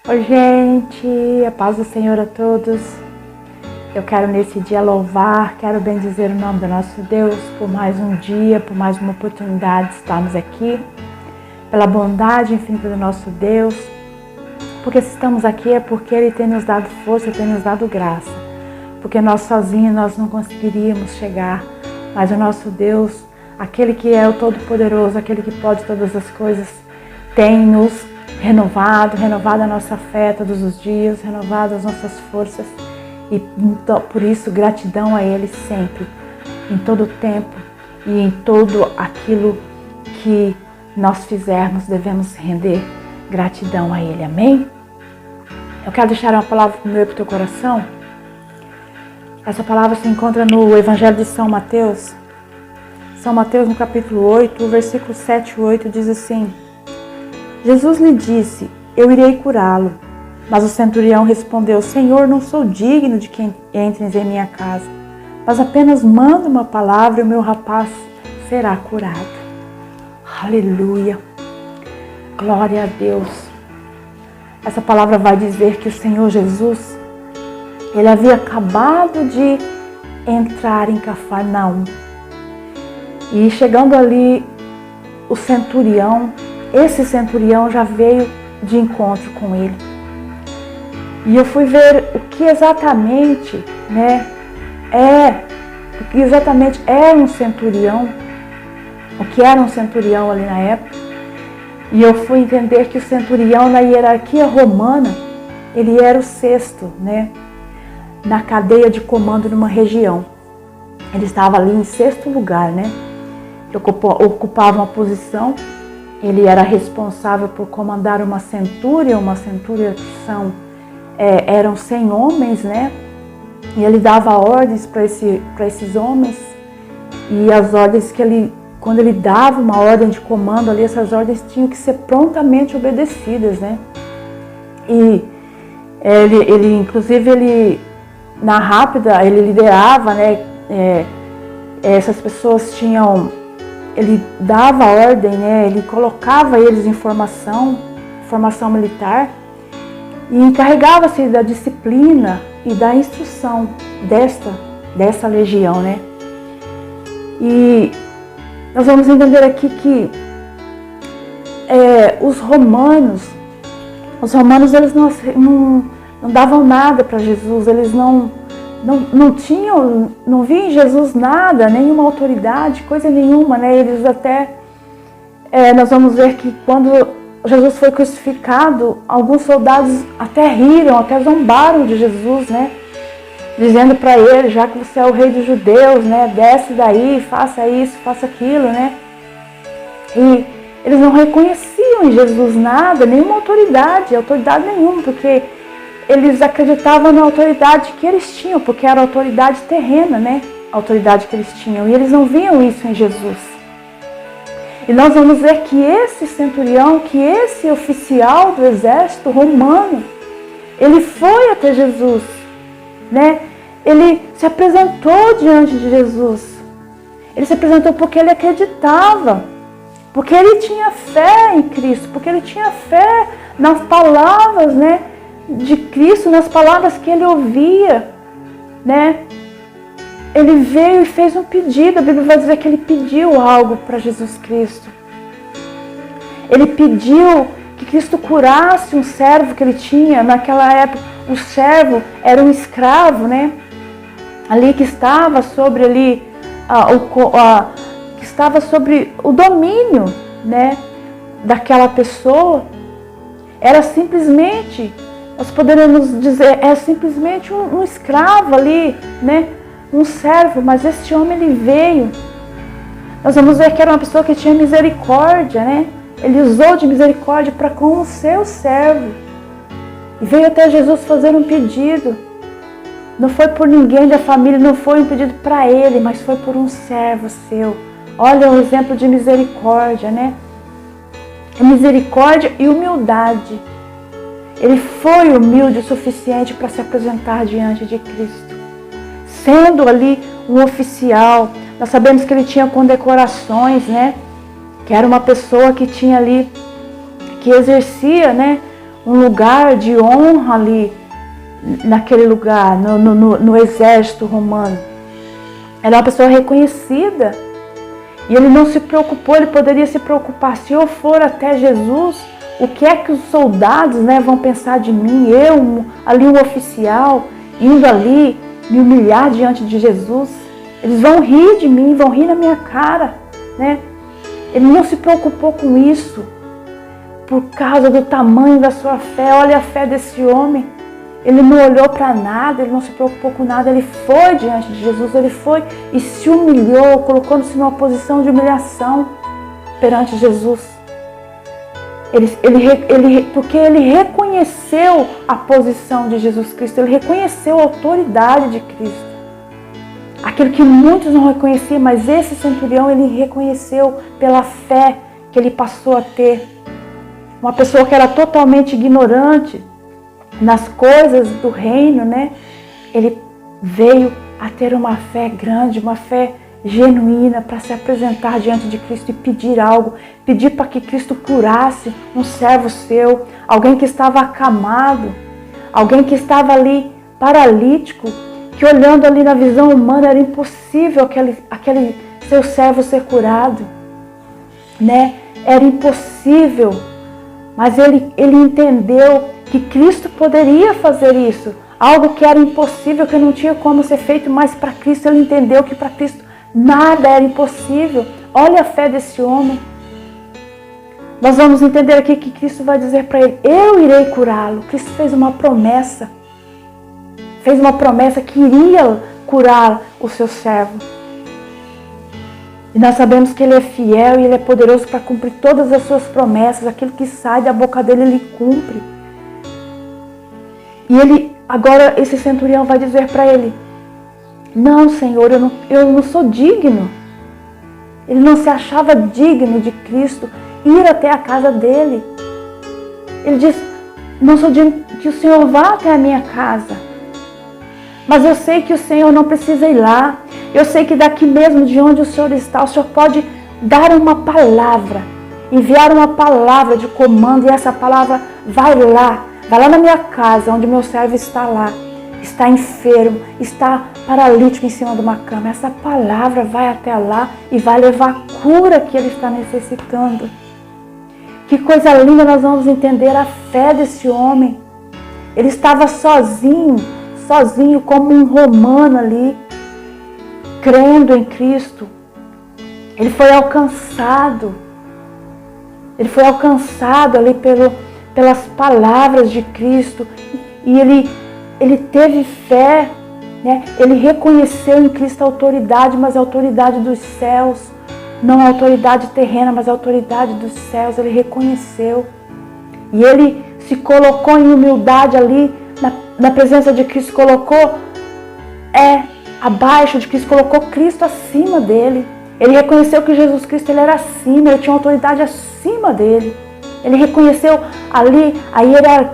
Oi, gente, a paz do Senhor a todos. Eu quero nesse dia louvar, quero bendizer o nome do nosso Deus por mais um dia, por mais uma oportunidade de estarmos aqui, pela bondade infinita do nosso Deus, porque se estamos aqui é porque Ele tem nos dado força, tem nos dado graça, porque nós sozinhos nós não conseguiríamos chegar, mas o nosso Deus, aquele que é o Todo-Poderoso, aquele que pode todas as coisas, tem nos renovado a nossa fé todos os dias, renovado as nossas forças e por isso gratidão a Ele sempre, em todo o tempo e em todo aquilo que nós fizermos, devemos render gratidão a Ele, amém? Eu quero deixar uma palavra para o meu e para o teu coração. Essa palavra se encontra no Evangelho de São Mateus. São Mateus no capítulo 8, o versículo 7 e 8 diz assim: Jesus lhe disse, eu irei curá-lo. Mas o centurião respondeu, Senhor, não sou digno de que entres em minha casa, mas apenas manda uma palavra e o meu rapaz será curado. Aleluia! Glória a Deus! Essa palavra vai dizer que o Senhor Jesus, Ele havia acabado de entrar em Cafarnaum. E chegando ali, o centurião, esse centurião já veio de encontro com ele. E eu fui ver o que exatamente, é um centurião, o que era um centurião ali na época. E eu fui entender que o centurião na hierarquia romana, ele era o sexto, na cadeia de comando numa região. Ele estava ali em sexto lugar, ocupava uma posição. Ele era responsável por comandar uma centúria que eram 100 homens, E ele dava ordens para esses homens, e as ordens quando ele dava uma ordem de comando ali, essas ordens tinham que ser prontamente obedecidas, E inclusive, na rápida, ele liderava, essas pessoas ele dava ordem, ele colocava eles em formação militar e encarregava-se da disciplina e da instrução dessa legião, E nós vamos entender aqui que os romanos eles não davam nada para Jesus, eles não viam em Jesus nada, nenhuma autoridade, coisa nenhuma, Eles até, nós vamos ver que quando Jesus foi crucificado, alguns soldados até riram, até zombaram de Jesus, Dizendo para ele, já que você é o rei dos judeus, desce daí, faça isso, faça aquilo, E eles não reconheciam em Jesus nada, nenhuma autoridade nenhuma, porque eles acreditavam na autoridade que eles tinham, porque era a autoridade terrena, A autoridade que eles tinham. E eles não viam isso em Jesus. E nós vamos ver que esse centurião, que esse oficial do exército romano, ele foi até Jesus, Ele se apresentou diante de Jesus. Ele se apresentou porque ele acreditava, porque ele tinha fé em Cristo, porque ele tinha fé nas palavras, de Cristo, nas palavras que ele ouvia, Ele veio e fez um pedido. A Bíblia vai dizer que ele pediu algo para Jesus Cristo. Ele pediu que Cristo curasse um servo que ele tinha. Naquela época, o servo era um escravo, Ali que estava sobre que estava sobre o domínio, daquela pessoa. Era simplesmente, nós poderíamos dizer, é simplesmente um escravo ali, um servo, mas este homem ele veio. Nós vamos ver que era uma pessoa que tinha misericórdia, Ele usou de misericórdia para com o seu servo. E veio até Jesus fazer um pedido. Não foi por ninguém da família, não foi um pedido para ele, mas foi por um servo seu. Olha o exemplo de misericórdia, Misericórdia e humildade. Ele foi humilde o suficiente para se apresentar diante de Cristo. Sendo ali um oficial, nós sabemos que ele tinha condecorações, que era uma pessoa que tinha ali, que exercia, um lugar de honra ali, naquele lugar, no exército romano. Era uma pessoa reconhecida. E ele não se preocupou, ele poderia se preocupar. Se eu for até Jesus, o que é que os soldados, né, vão pensar de mim? Eu, ali um oficial, indo ali, me humilhar diante de Jesus. Eles vão rir de mim, vão rir na minha cara, né? Ele não se preocupou com isso por causa do tamanho da sua fé. Olha a fé desse homem. Ele não olhou para nada, ele não se preocupou com nada. Ele foi diante de Jesus, ele foi e se humilhou, colocando-se numa posição de humilhação perante Jesus. Porque ele reconheceu a posição de Jesus Cristo, ele reconheceu a autoridade de Cristo. Aquilo que muitos não reconheciam, mas esse centurião ele reconheceu pela fé que ele passou a ter. Uma pessoa que era totalmente ignorante nas coisas do reino, né? Ele veio a ter uma fé grande, uma fé genuína para se apresentar diante de Cristo e pedir algo, pedir para que Cristo curasse um servo seu, alguém que estava acamado, alguém que estava ali paralítico, que olhando ali na visão humana era impossível aquele seu servo ser curado, né? Era impossível, mas ele entendeu que Cristo poderia fazer isso, algo que era impossível, que não tinha como ser feito, mas para Cristo ele entendeu que para Cristo nada era impossível. Olha a fé desse homem. Nós vamos entender aqui que Cristo vai dizer para ele, eu irei curá-lo. Cristo fez uma promessa que iria curar o seu servo. E nós sabemos que ele é fiel e ele é poderoso para cumprir todas as suas promessas, aquilo que sai da boca dele, ele cumpre. E ele, agora esse centurião vai dizer para ele, não, Senhor, eu não sou digno. Ele não se achava digno de Cristo ir até a casa dele. Ele diz, não sou digno que o Senhor vá até a minha casa. Mas eu sei que o Senhor não precisa ir lá. Eu sei que daqui mesmo de onde o Senhor está, o Senhor pode dar uma palavra, enviar uma palavra de comando e essa palavra vai lá na minha casa, onde meu servo está lá. Está enfermo, está paralítico em cima de uma cama. Essa palavra vai até lá e vai levar a cura que ele está necessitando. Que coisa linda, nós vamos entender a fé desse homem. Ele estava sozinho como um romano ali, crendo em Cristo. Ele foi alcançado ali pelas palavras de Cristo. E ele teve fé, né? Ele reconheceu em Cristo a autoridade, mas a autoridade dos céus, não a autoridade terrena, mas a autoridade dos céus. Ele reconheceu. E ele se colocou em humildade ali, na presença de Cristo, colocou abaixo de Cristo, colocou Cristo acima dele. Ele reconheceu que Jesus Cristo ele era acima, ele tinha uma autoridade acima dele. Ele reconheceu ali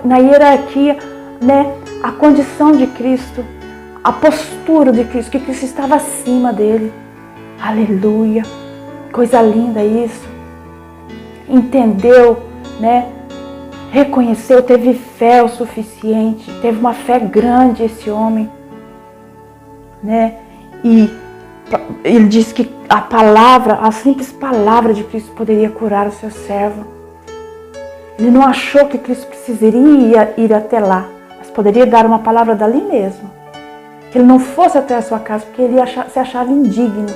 na hierarquia, né, a condição de Cristo, a postura de Cristo, que Cristo estava acima dele. Aleluia! Coisa linda isso. Entendeu, né? Reconheceu, teve fé o suficiente, teve uma fé grande esse homem, né? E ele disse que a simples palavra de Cristo poderia curar o seu servo. Ele não achou que Cristo precisaria ir até lá, mas poderia dar uma palavra dali mesmo. Que ele não fosse até a sua casa, porque ele se achava indigno.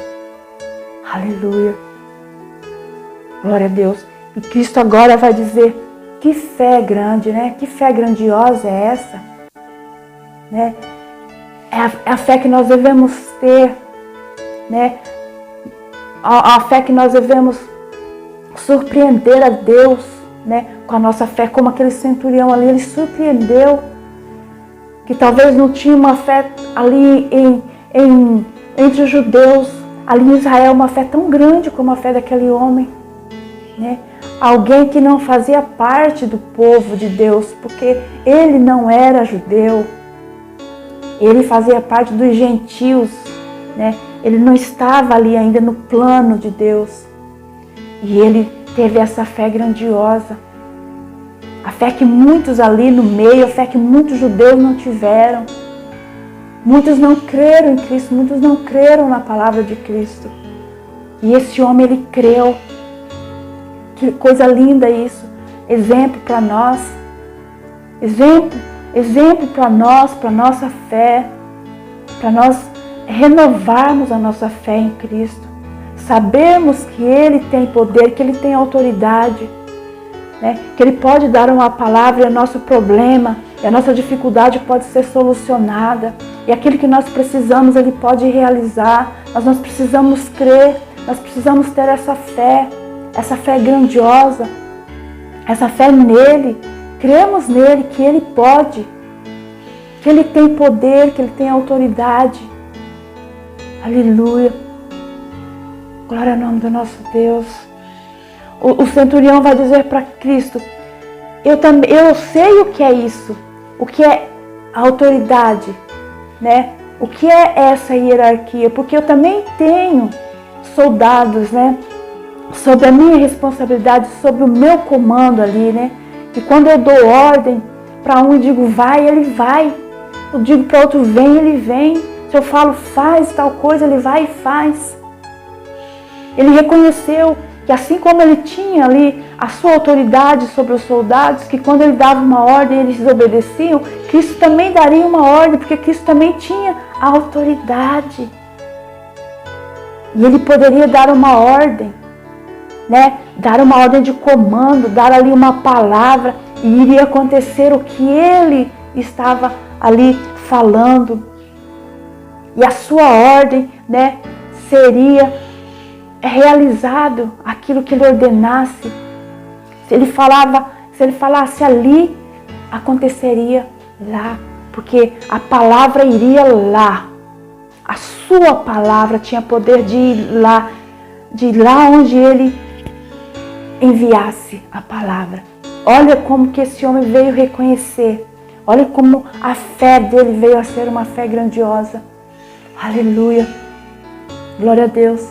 Aleluia! Glória a Deus. E Cristo agora vai dizer, que fé grande, né? Que fé grandiosa é essa? Né? É a fé que nós devemos ter, né? A fé que nós devemos surpreender a Deus, né? Com a nossa fé, como aquele centurião ali, ele surpreendeu, que talvez não tinha uma fé ali entre os judeus, ali em Israel, uma fé tão grande como a fé daquele homem, né? Alguém que não fazia parte do povo de Deus, porque ele não era judeu, ele fazia parte dos gentios, né? Ele não estava ali ainda no plano de Deus. E ele teve essa fé grandiosa. A fé que muitos ali no meio, a fé que muitos judeus não tiveram. Muitos não creram em Cristo, muitos não creram na palavra de Cristo. E esse homem, ele creu. Que coisa linda isso. Exemplo para nós. Exemplo para nós, para nossa fé. Para nós renovarmos a nossa fé em Cristo. Sabermos que Ele tem poder, que Ele tem autoridade. Né? Que Ele pode dar uma palavra e o nosso problema, e a nossa dificuldade pode ser solucionada. E aquilo que nós precisamos, Ele pode realizar. Mas nós precisamos crer, nós precisamos ter essa fé grandiosa, essa fé nele. Cremos nele, que Ele pode, que Ele tem poder, que Ele tem autoridade. Aleluia. Glória ao nome do nosso Deus. O centurião vai dizer para Cristo, eu sei o que é isso, o que é a autoridade, né? O que é essa hierarquia, porque eu também tenho soldados, né? Sob a minha responsabilidade, sob o meu comando ali, né? E quando eu dou ordem para um e digo vai, ele vai. Eu digo para outro vem, ele vem. Se eu falo faz tal coisa, ele vai e faz. Ele reconheceu que assim como ele tinha ali a sua autoridade sobre os soldados, que quando ele dava uma ordem eles obedeciam, Cristo também daria uma ordem, porque Cristo também tinha a autoridade. E ele poderia dar uma ordem, né? Dar uma ordem de comando, dar ali uma palavra e iria acontecer o que ele estava ali falando. E a sua ordem, né, seria realizado aquilo que ele ordenasse. Se ele falasse ali, aconteceria lá, porque a palavra iria lá. A sua palavra tinha poder de ir lá onde ele enviasse a palavra. Olha como que esse homem veio reconhecer. Olha como a fé dele veio a ser uma fé grandiosa. Aleluia. Glória a Deus.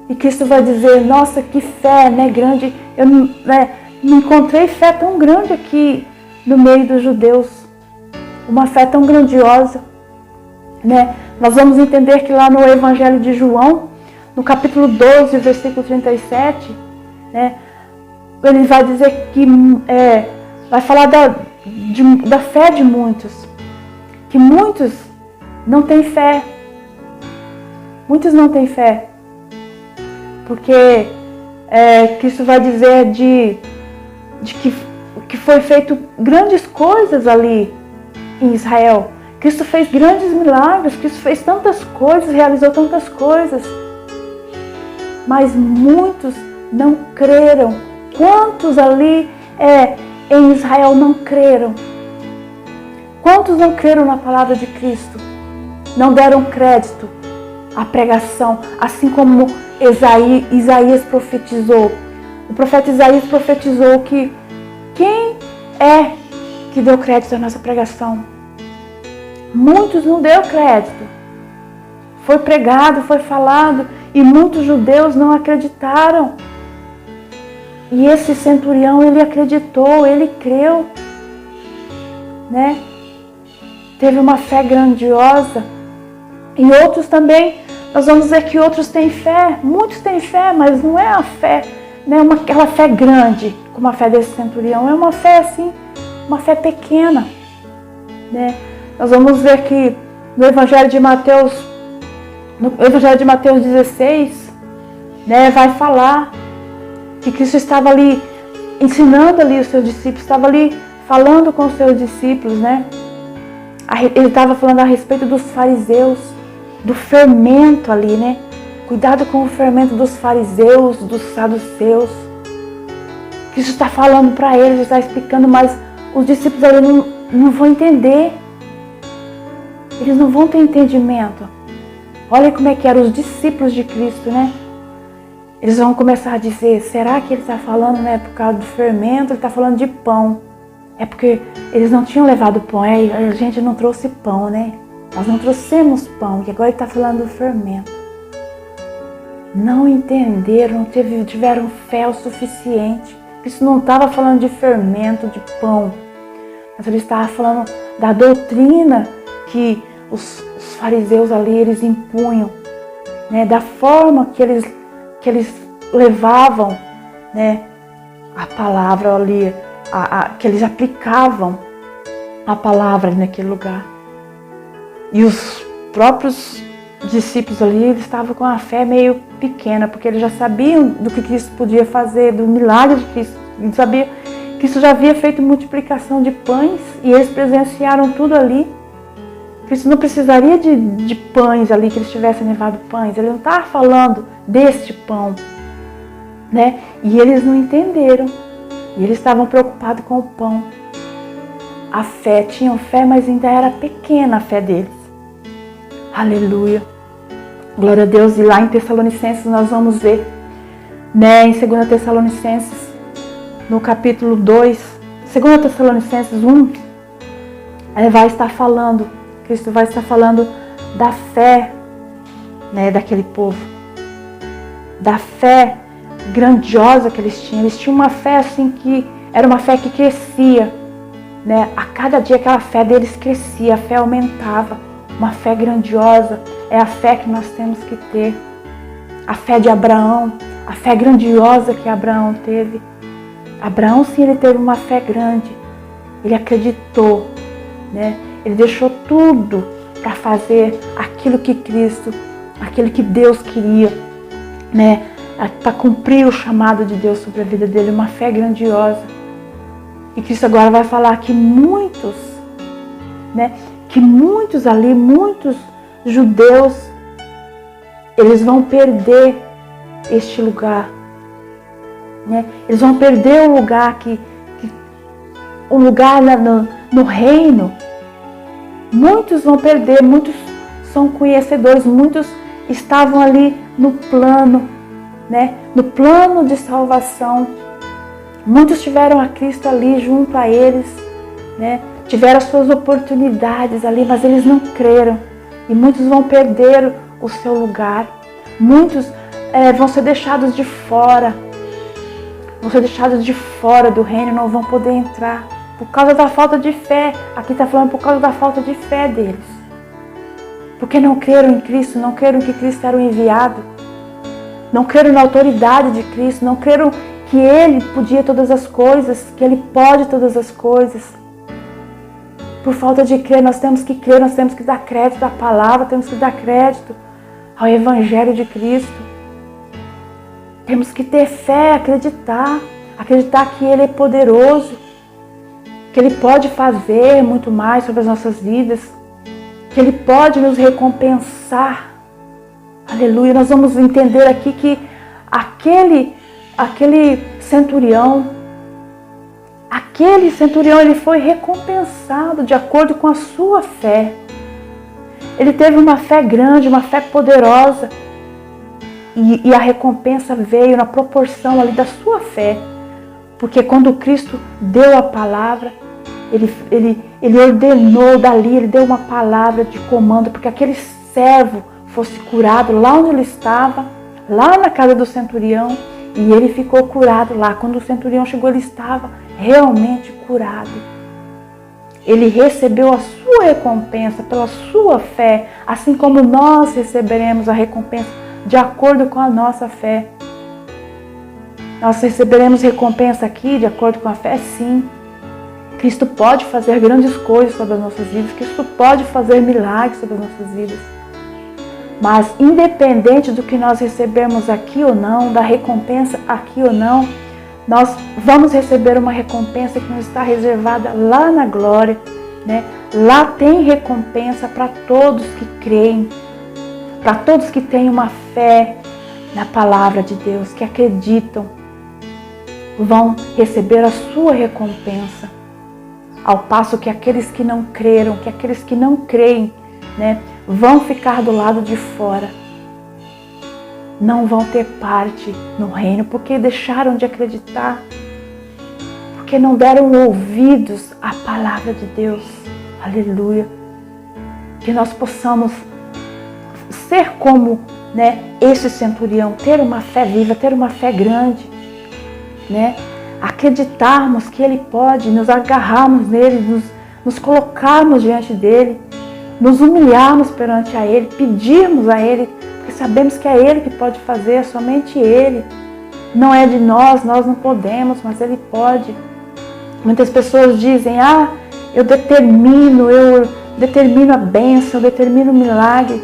E Cristo vai dizer, nossa, que fé, né, grande. Eu não encontrei fé tão grande aqui no meio dos judeus. Uma fé tão grandiosa, né? Nós vamos entender que lá no Evangelho de João, no capítulo 12, versículo 37, né, ele vai dizer que, vai falar da fé de muitos. Que muitos não têm fé. Muitos não têm fé. Porque Cristo vai dizer de que foi feito grandes coisas ali em Israel. Cristo fez grandes milagres, Cristo fez tantas coisas, realizou tantas coisas. Mas muitos não creram. Quantos ali em Israel não creram? Quantos não creram na palavra de Cristo? Não deram crédito à pregação, assim como Isaías profetizou. O profeta Isaías profetizou que quem é que deu crédito à nossa pregação? Muitos não deu crédito. Foi pregado, foi falado e muitos judeus não acreditaram. E esse centurião, ele acreditou, ele creu, né? Teve uma fé grandiosa. E outros também, nós vamos dizer que outros têm fé. Muitos têm fé, mas não é a fé, não é aquela fé grande, como a fé desse centurião. É uma fé assim, uma fé pequena, né? Nós vamos ver que no Evangelho de Mateus 16, né, vai falar que Cristo estava ali ensinando ali os seus discípulos, estava ali falando com os seus discípulos, né? Ele estava falando a respeito dos fariseus, do fermento ali, né? Cuidado com o fermento dos fariseus, dos saduceus. Cristo está falando para eles, está explicando, mas os discípulos ali não vão entender. Eles não vão ter entendimento. Olha como é que eram os discípulos de Cristo, né? Eles vão começar a dizer, será que ele está falando, né, por causa do fermento? Ele está falando de pão. É porque eles não tinham levado pão. A gente não trouxe pão, né? Nós não trouxemos pão, que agora ele está falando do fermento. Não entenderam, não tiveram fé o suficiente. Cristo não estava falando de fermento, de pão, mas ele estava falando da doutrina que os fariseus ali, eles impunham, né? Da forma que eles levavam, né? A palavra ali, que eles aplicavam a palavra naquele lugar. E os próprios discípulos ali, eles estavam com a fé meio pequena, porque eles já sabiam do que Cristo podia fazer, do milagre de Cristo. Eles sabiam que Cristo já havia feito multiplicação de pães e eles presenciaram tudo ali. Cristo não precisaria de pães ali, que eles tivessem levado pães. Ele não estava falando deste pão, né? E eles não entenderam. E eles estavam preocupados com o pão. A fé, tinham fé, mas ainda era pequena a fé deles. Aleluia. Glória a Deus. E lá em Tessalonicenses nós vamos ver, né, em 2 Tessalonicenses, no capítulo 2, 2 Tessalonicenses 1, vai estar falando, Cristo vai estar falando da fé, né, daquele povo. Da fé grandiosa que eles tinham. Eles tinham uma fé assim que era uma fé que crescia, né? A cada dia aquela fé deles crescia, a fé aumentava. Uma fé grandiosa é a fé que nós temos que ter. A fé de Abraão, a fé grandiosa que Abraão teve. Abraão, sim, ele teve uma fé grande. Ele acreditou, né? Ele deixou tudo para fazer aquilo que Cristo, aquilo que Deus queria, né? Para cumprir o chamado de Deus sobre a vida dele, uma fé grandiosa. E Cristo agora vai falar que muitos, né? Que muitos ali, muitos judeus, eles vão perder este lugar, né? Eles vão perder o lugar um lugar no reino. Muitos vão perder, muitos são conhecedores, muitos estavam ali no plano, né? No plano de salvação. Muitos tiveram a Cristo ali junto a eles, né? Tiveram as suas oportunidades ali, mas eles não creram. E muitos vão perder o seu lugar. Muitos vão ser deixados de fora. Vão ser deixados de fora do reino, não vão poder entrar. Por causa da falta de fé. Aqui está falando por causa da falta de fé deles. Porque não creram em Cristo, não creram que Cristo era o enviado. Não creram na autoridade de Cristo, não creram que Ele podia todas as coisas, que Ele pode todas as coisas. Por falta de crer, nós temos que crer, nós temos que dar crédito à palavra, temos que dar crédito ao Evangelho de Cristo. Temos que ter fé, acreditar que Ele é poderoso, que Ele pode fazer muito mais sobre as nossas vidas, que Ele pode nos recompensar. Aleluia, nós vamos entender aqui que aquele centurião, ele foi recompensado de acordo com a sua fé. Ele teve uma fé grande, uma fé poderosa. E a recompensa veio na proporção ali da sua fé. Porque quando Cristo deu a palavra, ele ordenou dali, ele deu uma palavra de comando, porque aquele servo fosse curado lá onde ele estava, lá na casa do centurião, e ele ficou curado lá. Quando o centurião chegou, ele estava realmente curado. Ele recebeu a sua recompensa pela sua fé, assim como nós receberemos a recompensa de acordo com a nossa fé. Nós receberemos recompensa aqui de acordo com a fé, sim. Cristo pode fazer grandes coisas sobre as nossas vidas, Cristo pode fazer milagres sobre as nossas vidas. Mas independente do que nós recebemos aqui ou não, da recompensa aqui ou não, nós vamos receber uma recompensa que nos está reservada lá na glória, né? Lá tem recompensa para todos que creem, para todos que têm uma fé na palavra de Deus, que acreditam, vão receber a sua recompensa. Ao passo que aqueles que não creram, que aqueles que não creem, né, vão ficar do lado de fora. Não vão ter parte no reino, porque deixaram de acreditar, porque não deram ouvidos à palavra de Deus. Aleluia. Que nós possamos ser como, né, esse centurião, ter uma fé viva, ter uma fé grande, né? acreditarmos que Ele pode, nos agarrarmos nele, nos colocarmos diante dele, nos humilharmos perante a Ele, pedirmos a Ele, porque sabemos que é Ele que pode fazer, é somente Ele. Não é de nós não podemos, mas Ele pode. Muitas pessoas dizem, eu determino a bênção, eu determino o milagre.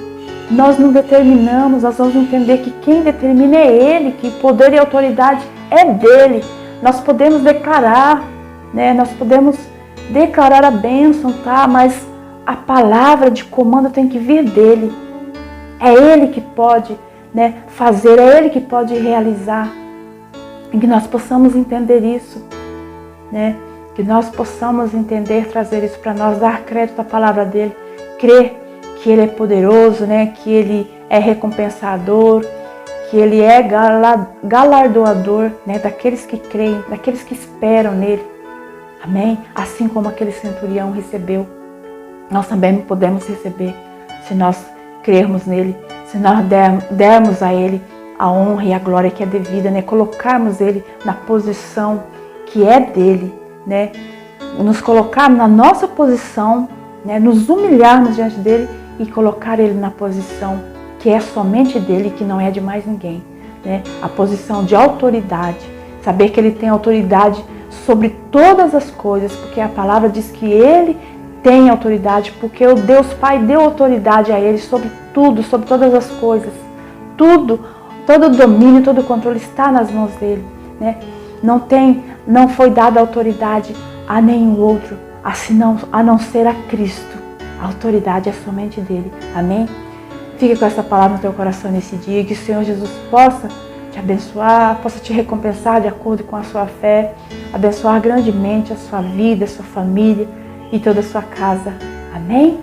Nós não determinamos, nós vamos entender que quem determina é Ele, que poder e autoridade é dele. Nós podemos declarar, nós podemos declarar a bênção, tá? Mas a palavra de comando tem que vir dele. É Ele que pode fazer, é Ele que pode realizar. E que nós possamos entender isso, que nós possamos entender, trazer isso para nós, dar crédito à palavra dele, crer que Ele é poderoso, que Ele é recompensador, que Ele é galardoador daqueles que creem, daqueles que esperam nele. Amém? Assim como aquele centurião recebeu, nós também podemos receber, se nós crermos nele, se nós dermos a Ele a honra e a glória que é devida, colocarmos Ele na posição que é dele, nos colocarmos na nossa posição, nos humilharmos diante dele e colocar Ele na posição que é somente dele, que não é de mais ninguém, a posição de autoridade, saber que Ele tem autoridade sobre todas as coisas, porque a palavra diz que Ele tem autoridade, porque o Deus Pai deu autoridade a Ele sobre tudo, sobre todas as coisas, tudo, todo o domínio, todo o controle está nas mãos dele, Não foi dada autoridade a nenhum outro, a não ser a Cristo. A autoridade é somente dele. Amém? Fique com essa palavra no teu coração nesse dia, que o Senhor Jesus possa te abençoar, possa te recompensar de acordo com a sua fé, abençoar grandemente a sua vida, a sua família e toda a sua casa. Amém?